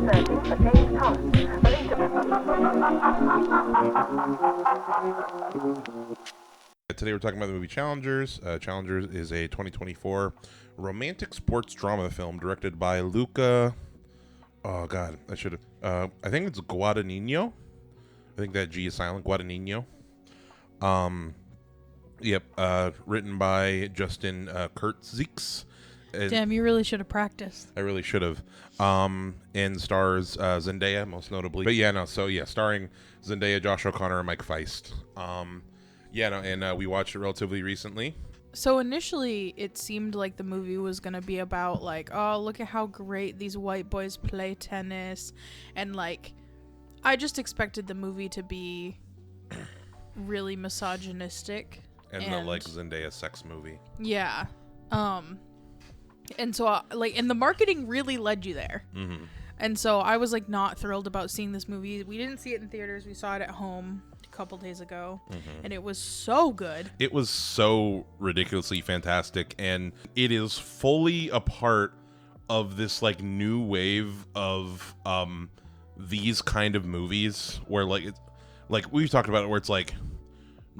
searching for James Thomas. Today we're talking about the movie Challengers. Challengers is a 2024 romantic sports drama film directed by Luca. Oh God, I should have. I think it's Guadagnino. I think that G is silent. Guadagnino. Yep. Written by Justin Kurtzzieks. Damn, you really should have practiced. I really should have. And stars Zendaya most notably. But yeah, no. So yeah, starring Zendaya, Josh O'Connor, and Mike Feist. And we watched it relatively recently. So initially, it seemed like the movie was going to be about, like, oh, look at how great these white boys play tennis. And, like, I just expected the movie to be really misogynistic. And the, like, Zendaya sex movie. Yeah. And so, and the marketing really led you there. Mm-hmm. And so I was, like, not thrilled about seeing this movie. We didn't see it in theaters. We saw it at home a couple days ago. Mm-hmm. And it was so good. It was so ridiculously fantastic. And it is fully a part of this, like, new wave of these kind of movies where, like, it's, like, we've talked about it, where it's, like,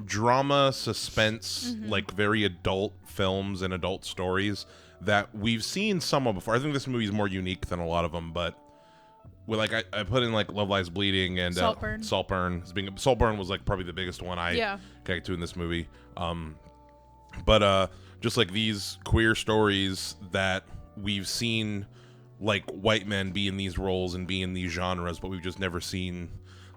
drama, suspense, like, very adult films and adult stories that we've seen some of before. I think this movie is more unique than a lot of them, but with, like, I put in, like, Love Lies Bleeding and Saltburn. Saltburn was, like, probably the biggest one I connected to in this movie. But just like these queer stories that we've seen, like, white men be in these roles and be in these genres, but we've just never seen,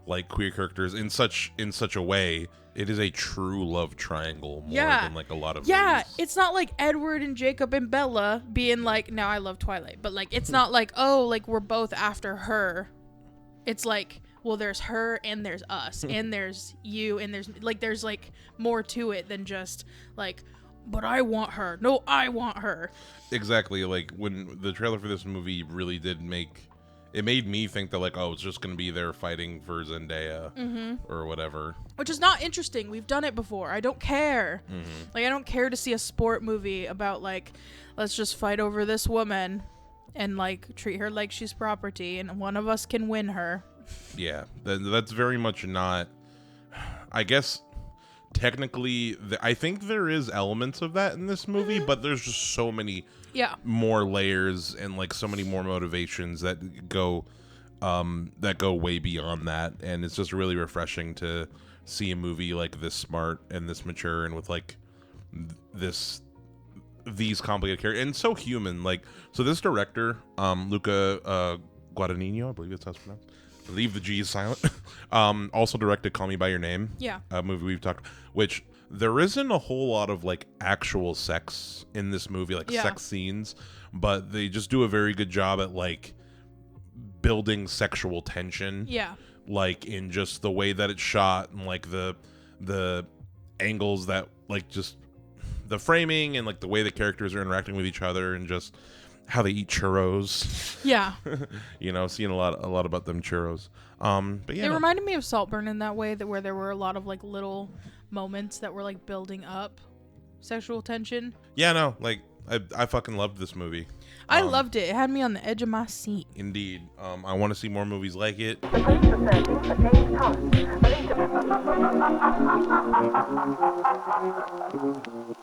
like, queer characters in such a way. It is a true love triangle more than, like, a lot of movies. It's not like Edward and Jacob and Bella being like, now I love Twilight, but, like, it's not like, oh, like, we're both after her. It's like, well, there's her and there's us and there's you and there's like more to it than just like, but I want her. No, I want her. Exactly. Like, when the trailer for this movie really did made me think that, like, oh, it's just going to be there fighting for Zendaya or whatever. Which is not interesting. We've done it before. I don't care. Like, I don't care to see a sport movie about, like, let's just fight over this woman and, like, treat her like she's property and one of us can win her. Yeah, that's very much not, I guess, technically, I think there is elements of that in this movie, but there's just so many more layers and, like, so many more motivations that go way beyond that, and it's just really refreshing to see a movie, like, this smart and this mature and with, like, these complicated characters and so human. Like, so this director, Luca Guadagnino, I believe that's how it's pronounced. I believe the G is silent. Also directed Call Me by Your Name. Yeah. A movie we've talked, which there isn't a whole lot of, like, actual sex in this movie, like sex scenes, but they just do a very good job at, like, building sexual tension. Yeah. Like, in just the way that it's shot and, like, the angles that, like, just the framing and, like, the way the characters are interacting with each other and just how they eat churros. Yeah. You know, seeing a lot about them churros. But yeah, it reminded me of Saltburn in that way, that where there were a lot of, like, little moments that were, like, building up sexual tension. Yeah, no, like, I fucking loved this movie. I loved it. It had me on the edge of my seat. Indeed. I want to see more movies like it. The police are searching for James Thomas.